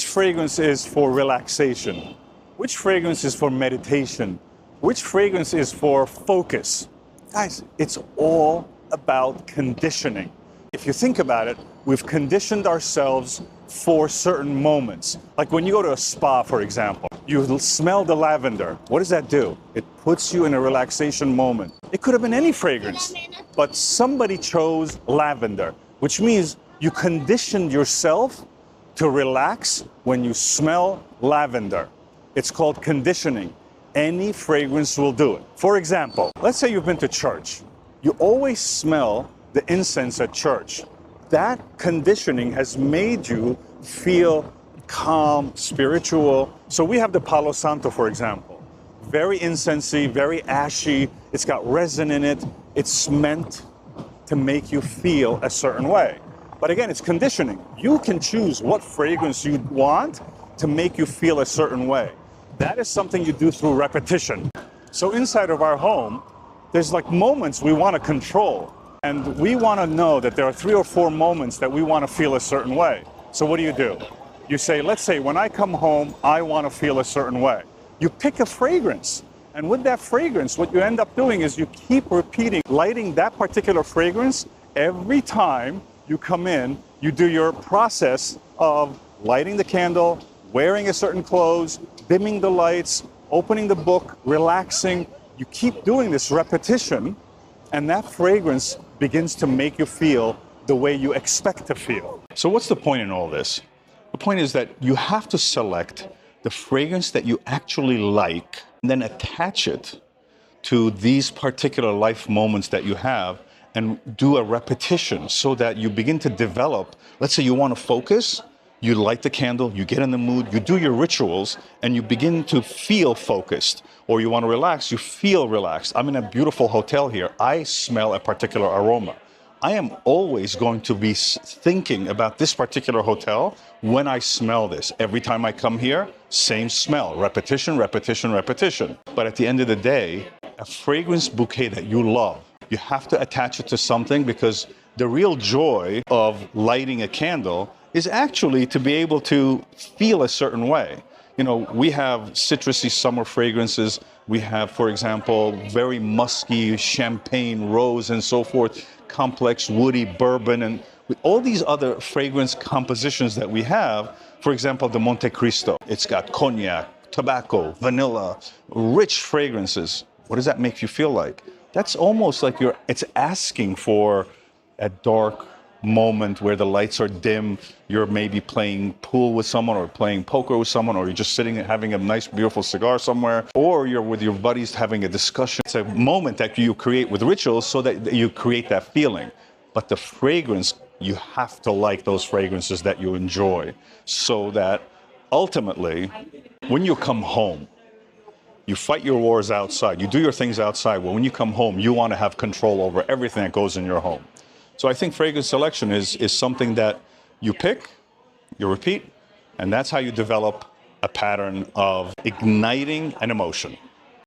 fragrance is for relaxation? Which fragrance is for meditation? Which fragrance is for focus? Guys, it's all about conditioning. If you think about it, we've conditioned ourselves for certain moments. Like when you go to a spa, for example, you smell the lavender. What does that do? It puts you in a relaxation moment. It could have been any fragrance, but somebody chose lavender, which means you conditioned yourself to relax when you smell lavender. It's called conditioning. Any fragrance will do it. For example, let's say you've been to church. You always smell the incense at church. That conditioning has made you feel calm, spiritual. So we have the Palo Santo, for example. Very incensey, very ashy. It's got resin in it. It's meant to make you feel a certain way. But again, it's conditioning. You can choose what fragrance you want to make you feel a certain way. That is something you do through repetition. So inside of our home, there's like moments we want to control. And we want to know that there are 3 or 4 moments that we want to feel a certain way. So what do? You say, let's say, when I come home, I want to feel a certain way. You pick a fragrance. And with that fragrance, what you end up doing is you keep repeating, lighting that particular fragrance every time you come in. You do your process of lighting the candle, wearing a certain clothes, dimming the lights, opening the book, relaxing. You keep doing this repetition, and that fragrance begins to make you feel the way you expect to feel. So what's the point in all this? The point is that you have to select the fragrance that you actually like, and then attach it to these particular life moments that you have, and do a repetition so that you begin to develop. Let's say you want to focus, you light the candle, you get in the mood, you do your rituals, and you begin to feel focused. Or you want to relax, you feel relaxed. I'm in a beautiful hotel here. I smell a particular aroma. I am always going to be thinking about this particular hotel when I smell this. Every time I come here, same smell, repetition, repetition, repetition. But at the end of the day, a fragrance bouquet that you love, you have to attach it to something, because the real joy of lighting a candle is actually to be able to feel a certain way. You know, we have citrusy summer fragrances. We have, for example, very musky champagne, rose, and so forth, complex, woody, bourbon, and with all these other fragrance compositions that we have. For example, the Monte Cristo. It's got cognac, tobacco, vanilla, rich fragrances. What does that make you feel like? That's almost like it's asking for a dark moment where the lights are dim. You're maybe playing pool with someone, or playing poker with someone, or you're just sitting and having a nice, beautiful cigar somewhere, or you're with your buddies having a discussion. It's a moment that you create with rituals so that you create that feeling. But the fragrance, you have to like those fragrances that you enjoy, so that ultimately, when you come home, you fight your wars outside, you do your things outside. Well, when you come home, you want to have control over everything that goes in your home. So I think fragrance selection is something that you pick, you repeat, and that's how you develop a pattern of igniting an emotion.